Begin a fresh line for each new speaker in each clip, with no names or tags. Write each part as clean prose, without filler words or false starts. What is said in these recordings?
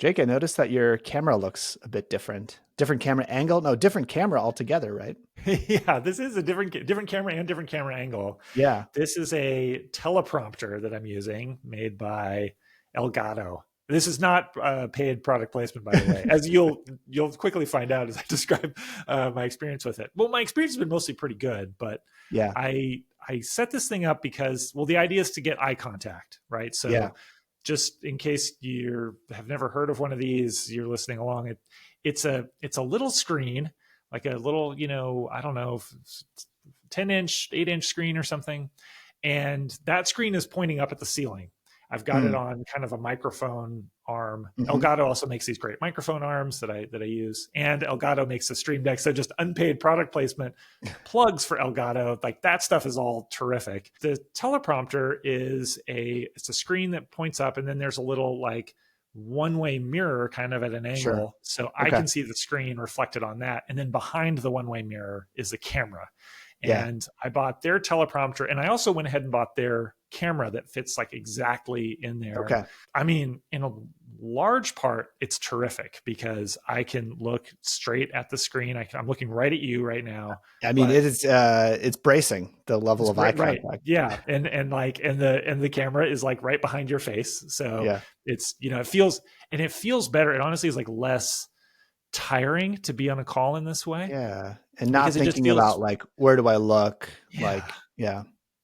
Jake, I noticed that your camera looks a bit different. Different camera angle? No, different camera altogether, right?
Yeah, this is a different camera and different camera angle.
Yeah.
This is a teleprompter that I'm using, made by Elgato. This is not paid product placement, by the way, as you'll quickly find out as I describe my experience with it. Well, my experience has been mostly pretty good, but
Yeah.
I set this thing up because, well, the idea is to get eye contact, right?
Yeah.
So just in case you have never heard of one of these, you're listening along. It's a little screen, like a little, I don't know, 10-inch, 8-inch screen or something, and that screen is pointing up at the ceiling. I've got it
Mm.
on kind of a microphone arm.
Hmm.
Elgato also makes these great microphone arms that I use, and Elgato makes the Stream Deck. So just unpaid product placement plugs for Elgato. Like that stuff is all terrific. The teleprompter it's a screen that points up, and then there's a little like one-way mirror kind of at an
Sure.
angle, so I
Okay.
can see the screen reflected on that. And then behind the one-way mirror is the camera.
Yeah.
And I bought their teleprompter, and I also went ahead and bought their camera that fits like exactly in there.
Okay.
I mean, in a large part, it's terrific because I can look straight at the screen. I'm looking right at you right now,
I mean,
but
it's bracing the level
it's
of eye
great, right?
contact.
Yeah, and the camera is like right behind your face, so
Yeah.
it's it feels better. It honestly is like less tiring to be on a call in this way
Yeah. And not
because it just
thinking
feels
about like, where do I look?
yeah.
Like, yeah.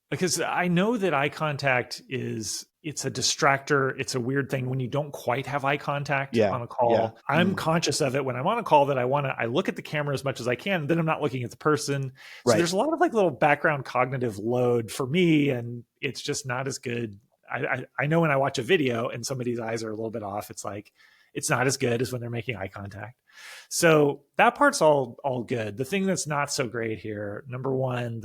Because I know that eye contact it's a distractor. It's a weird thing when you don't quite have eye contact
Yeah.
on a
Yeah.
call. I'm conscious of it when I'm on a call that I look at the camera as much as I can, then I'm not looking at the person. So
Right.
there's a lot of like little background cognitive load for me, and it's just not as good. I know when I watch a video and somebody's eyes are a little bit off, it's like it's not as good as when they're making eye contact. So that part's all good. The thing that's not so great here, number one,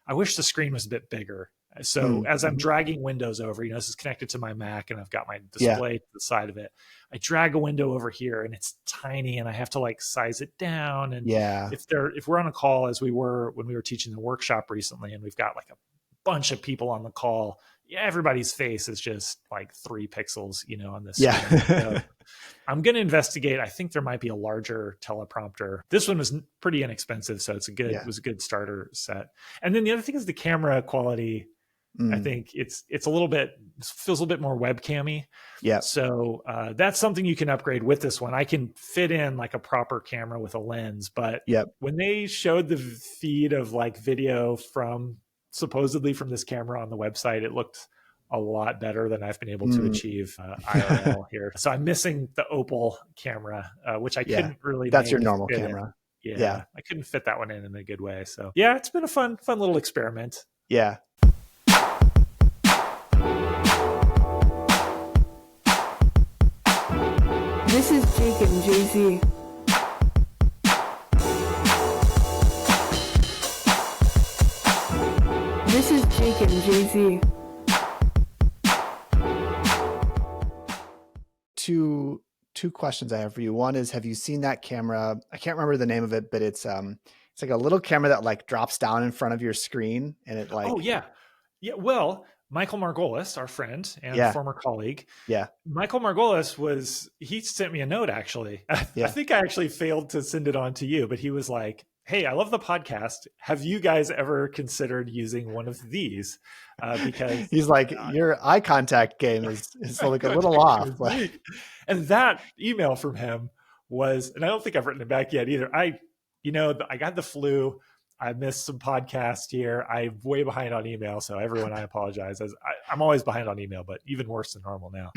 I wish the screen was a bit bigger. So as I'm
Mm-hmm.
dragging windows over, this is connected to my Mac and I've got my
Yeah.
display to the side of it. I drag a window over here and it's tiny and I have to like size it down. And
Yeah.
if we're on a call as we were when we were teaching the workshop recently and we've got like a bunch of people on the call, yeah, everybody's face is just like 3 pixels, on this screen. So
Yeah.
I'm going to investigate. I think there might be a larger teleprompter. This one was pretty inexpensive, so it was a good starter set. And then the other thing is the camera quality. I
Mm.
think it feels a little bit more webcammy.
Yeah.
So that's something you can upgrade with this one. I can fit in like a proper camera with a lens, but
Yep.
when they showed the feed of like video supposedly from this camera on the website, it looked a lot better than I've been able to achieve IRL here. So I'm missing the Opal camera, which I
Yeah.
couldn't really
That's your
make
normal
fit in.
camera.
Yeah,
Yeah.
I couldn't fit that one in a good way. So yeah, it's been a fun little experiment.
Yeah.
This is Jake and Jay-Z. This is Jake and Jay-Z.
Two questions I have for you. One is, have you seen that camera? I can't remember the name of it, but it's like a little camera that like drops down in front of your screen and it like,
Oh yeah. Yeah. Well, Michael Margolis, our friend and
yeah.
former colleague,
Yeah.
Michael Margolis he sent me a note actually.
Yeah.
I think I actually failed to send it on to you, but he was like, "Hey, I love the podcast. Have you guys ever considered using one of these?" Because
He's like, your eye contact game is like a little off. But
and that email from him was, and I don't think I've written it back yet either. I got the flu. I missed some podcast here. I'm way behind on email. So everyone, I apologize. I'm always behind on email, but even worse than normal now.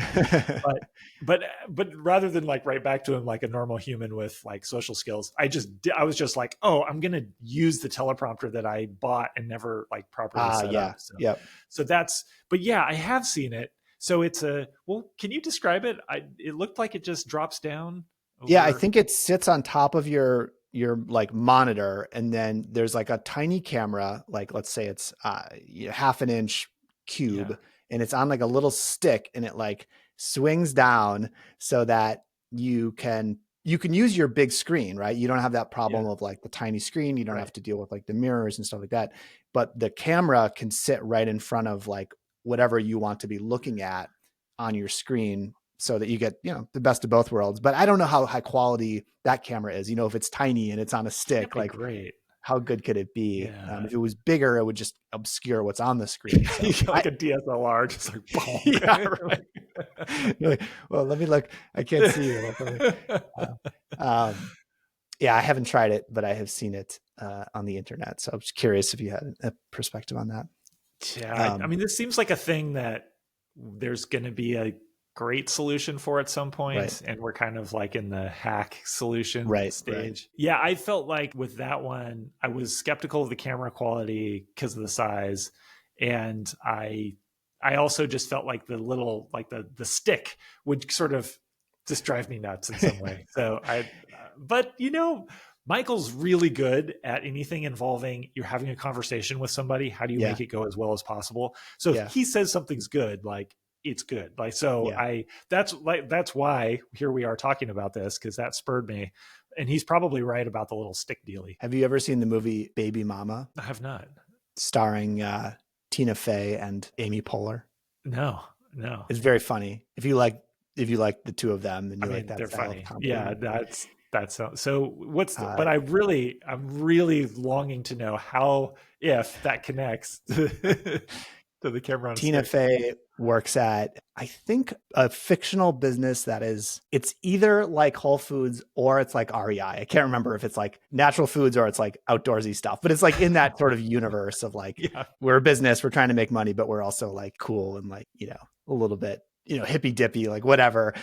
but rather than like write back to him like a normal human with like social skills, I was just like, oh, I'm going to use the teleprompter that I bought and never like properly set up. So,
yep.
So but yeah, I have seen it. So can you describe it? It looked like it just drops down.
Yeah. I think it sits on top of your like monitor, and then there's like a tiny camera, like let's say it's half an inch cube, and it's on like a little stick, and it like swings down so that you can use your big screen, right? You don't have that problem of like the tiny screen. You don't have to deal with like the mirrors and stuff like that, but the camera can sit right in front of like whatever you want to be looking at on your screen so that you get, the best of both worlds. But I don't know how high quality that camera is. If it's tiny and it's on a stick, like
great.
How good could it be?
Yeah.
If it was bigger, it would just obscure what's on the screen. So
You get like a DSLR, just like boom.
Yeah, right. You're like, well, let me look. I can't see you. Yeah, I haven't tried it, but I have seen it on the internet. So I'm just curious if you had a perspective on that.
Yeah, I mean, this seems like a thing that there's going to be a great solution for at some point,
Right.
and we're kind of like in the hack solution stage.
Right.
Yeah, I felt like with that one, I was skeptical of the camera quality because of the size, and I also just felt like the little, like the stick would sort of just drive me nuts in some way. So but Michael's really good at anything involving you're having a conversation with somebody. How do you make it go as well as possible? So if he says something's good, like it's good. Like, so that's why here we are talking about this, because that spurred me. And he's probably right about the little stick dealy.
Have you ever seen the movie Baby Mama?
I have not.
Starring Tina Fey and Amy Poehler.
No.
It's very funny. If you like the two of them, and you like that
they're
style
funny.
of comedy.
Yeah, that's so what's but I'm really longing to know if that connects to the camera on
Tina Fey works at, I think, a fictional business that it's either like Whole Foods or it's like REI. I can't remember if it's like natural foods or it's like outdoorsy stuff, but it's like in that sort of universe of like, we're a business, we're trying to make money, but we're also like cool and like, a little bit, hippy dippy, like whatever.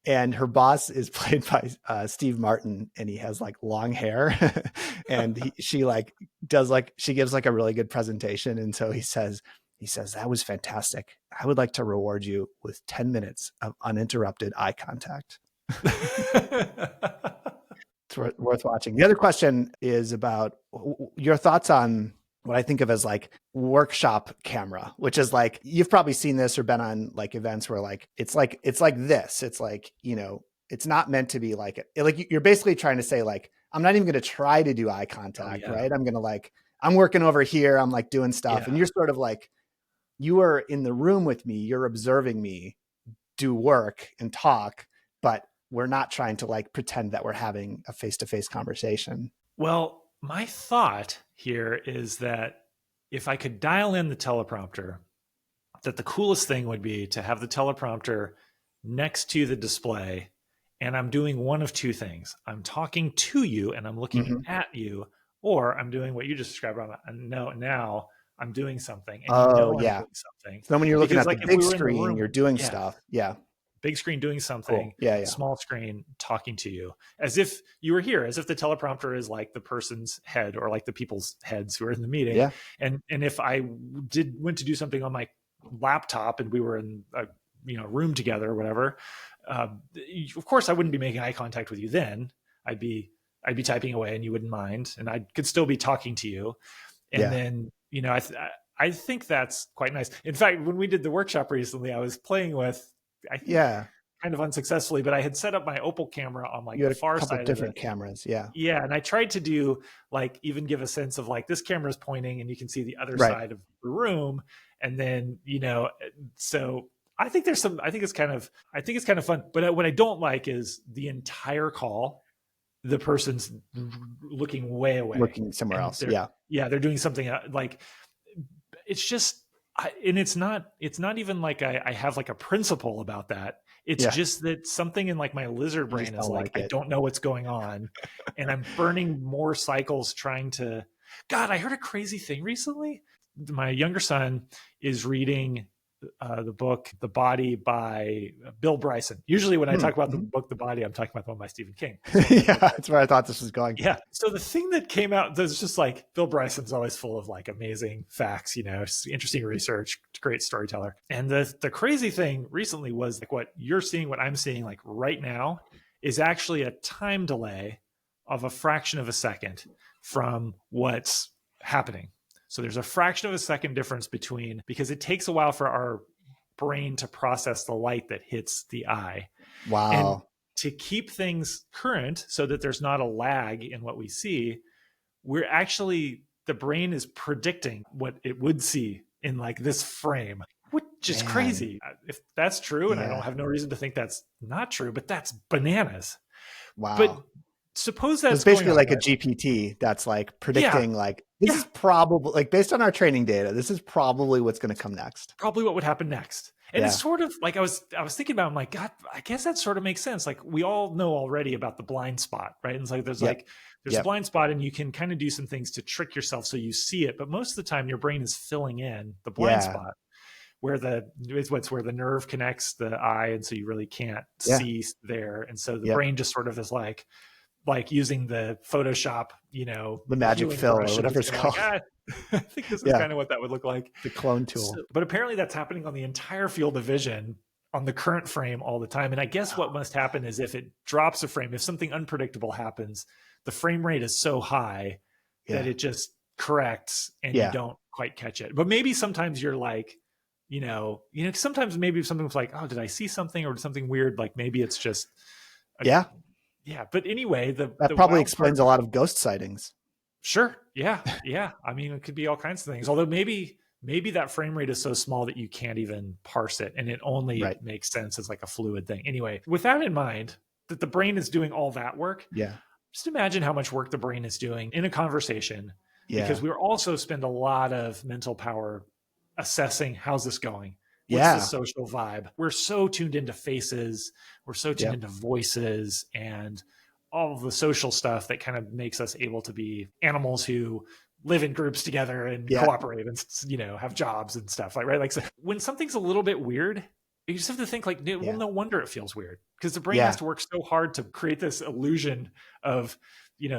And her boss is played by Steve Martin, and he has like long hair and she gives like a really good presentation. And so he says, that was fantastic. I would like to reward you with 10 minutes of uninterrupted eye contact. It's worth watching. The other question is about your thoughts on what I think of as like workshop camera, which is like, you've probably seen this or been on like events where like, it's like this, it's like, it's not meant to be like you're basically trying to say like, I'm not even going to try to do eye contact. Right. I'm going to I'm working over here. I'm like doing stuff. And you're sort of like, you are in the room with me. You're observing me do work and talk, but we're not trying to like pretend that we're having a face-to-face conversation.
Well, my thought here is that if I could dial in the teleprompter, that the coolest thing would be to have the teleprompter next to the display, and I'm doing one of two things. I'm talking to you and I'm looking at you, or I'm doing what you just described. Now I'm doing something. And I'm doing something.
So when you're looking at the big screen, you're doing stuff. Yeah.
Big screen doing something, small screen talking to you, as if you were here, as if the teleprompter is like the person's head or like the people's heads who are in the meeting.
Yeah.
And if I went to do something on my laptop and we were in a room together or whatever, of course I wouldn't be making eye contact with you then. I'd be typing away and you wouldn't mind, and I could still be talking to you. And then, I think that's quite nice. In fact, when we did the workshop recently, I was playing with, kind of unsuccessfully, but I had set up my Opal camera on like the far side of
different cameras. Yeah.
And I tried to do like, even give a sense of like, this camera is pointing and you can see the other side of the room. And then, so I think it's kind of fun, but what I don't like is the entire call, the person's looking way away,
looking somewhere else.
They're doing something like, it's just, and it's not even like I have like a principle about that. It's just that something in like my lizard brain is like I don't know what's going on. And I'm burning more cycles trying to, God, I heard a crazy thing recently. My younger son is reading the book, The Body by Bill Bryson. Usually when I talk about the book, The Body, I'm talking about the one by Stephen King.
That's where I thought this was going.
Yeah. So the thing that came out, there's just like, Bill Bryson's always full of like amazing facts, interesting research, great storyteller. And the crazy thing recently was like what you're seeing, what I'm seeing like right now is actually a time delay of a fraction of a second from what's happening. So there's a fraction of a second difference because it takes a while for our brain to process the light that hits the eye.
Wow.
And to keep things current so that there's not a lag in what we see, the brain is predicting what it would see in like this frame. which is
Man.
crazy. If that's true, and I
Yeah.
don't have no reason to think that's not true, but that's bananas.
Wow.
But suppose that's
It's basically
going on,
like a
right?
GPT that's like predicting like this
Yeah.
is probably like based on our training data, this is probably what's going to come next.
Probably what would happen next. And
Yeah.
it's sort of like I was thinking about, I'm like, God, I guess that sort of makes sense. Like we all know already about the blind spot, right? And it's like there's
Yep.
a
Yep.
blind spot and you can kind of do some things to trick yourself so you see it. But most of the time your brain is filling in the blind
Yeah.
spot where where the nerve connects the eye, and so you really can't
Yeah.
see there. And so the
Yep.
brain just sort of is like using the Photoshop,
The magic
viewing
fill or
brush and
whatever
just
it's
being
called.
like, I think this is
Yeah.
kind of what that would look like.
The clone tool.
But apparently that's happening on the entire field of vision on the current frame all the time. And I guess what must happen is if it drops a frame, if something unpredictable happens, the frame rate is so high that
Yeah.
it just corrects and
Yeah.
you don't quite catch it. But maybe sometimes you're like, sometimes maybe something's like, oh, did I see something or something weird? Like maybe it's just,
Yeah.
yeah. But anyway,
That
the
probably
wild
explains
part-
a lot of ghost sightings.
Sure. Yeah. Yeah. I mean, it could be all kinds of things. Although maybe that frame rate is so small that you can't even parse it, and it only
Right.
makes sense as like a fluid thing. Anyway, with that in mind, that the brain is doing all that work,
Yeah.
just imagine how much work the brain is doing in a conversation,
Yeah.
because we also spend a lot of mental power assessing how's this going. What's
Yeah.
the social vibe? We're so tuned into faces. We're so tuned
Yep.
into voices and all of the social stuff that kind of makes us able to be animals who live in groups together and
Yeah.
cooperate and, have jobs and stuff like, right? Like, so when something's a little bit weird, you just have to think like, well,
Yeah.
no wonder it feels weird, because the brain
Yeah.
has to work so hard to create this illusion of,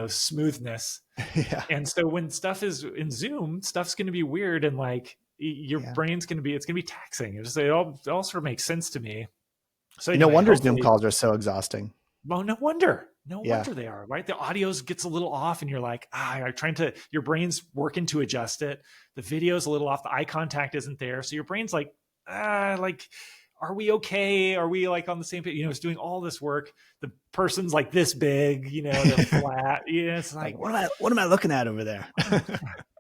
smoothness.
Yeah.
And so when stuff is in Zoom, stuff's going to be weird, and like your
Yeah.
brain's going to be taxing. It all sort of makes sense to me. So
No
anyway,
wonder Zoom
hopefully-
calls are so exhausting.
Well, no wonder. No
Yeah.
wonder they are, right? The audio gets a little off and you're like, your brain's working to adjust it. The video's a little off. The eye contact isn't there. So your brain's like, are we okay? Are we like on the same page? It's doing all this work. The person's like this big, they're flat. It's like,
what am I looking at over there?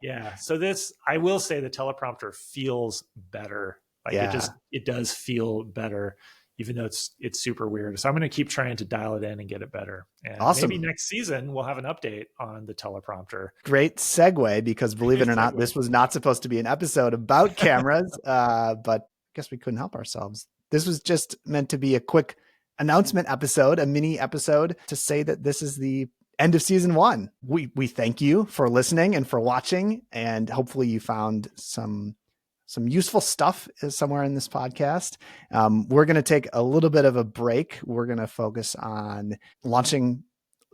yeah. So I will say the teleprompter feels better. Like it does feel better, even though it's super weird. So I'm going to keep trying to dial it in and get it better. And
Awesome.
maybe next season we'll have an update on the teleprompter.
Great segue, because believe it or not, this was not supposed to be an episode about cameras, but I guess we couldn't help ourselves. This was just meant to be a quick announcement episode, a mini episode to say that this is the end of season 1. We thank you for listening and for watching, and hopefully you found some useful stuff somewhere in this podcast. We're going to take a little bit of a break. We're going to focus on launching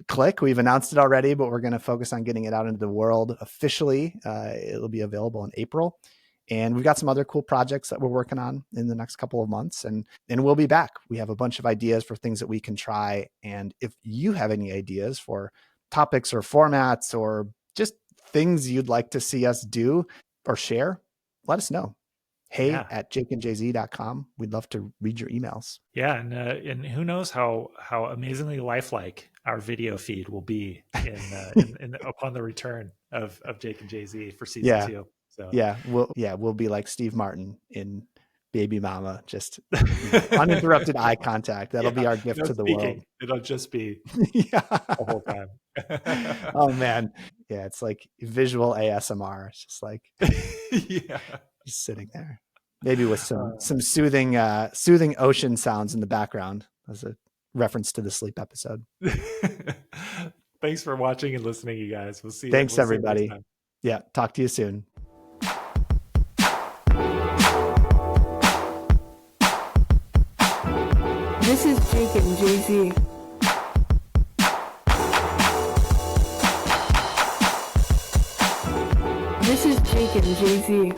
Click. We've announced it already, but we're going to focus on getting it out into the world officially. It'll be available in April. And we've got some other cool projects that we're working on in the next couple of months, and we'll be back. We have a bunch of ideas for things that we can try. And if you have any ideas for topics or formats or just things you'd like to see us do or share, let us know. at jakeandjz.com. We'd love to read your emails.
Yeah. And who knows how amazingly lifelike our video feed will be in upon the return of Jake and Jay-Z for season 2. So
we'll be like Steve Martin in Baby Mama, just uninterrupted eye contact. That'll be our gift to the world.
It'll just be
the
whole time.
Oh man. Yeah. It's like visual ASMR. It's just like, just sitting there, maybe with some soothing ocean sounds in the background as a reference to the sleep episode.
Thanks for watching and listening, you guys. We'll see you.
Thanks, everybody. Yeah. Talk to you soon.
This is Jake and Jay-Z. This is Jake and Jay-Z.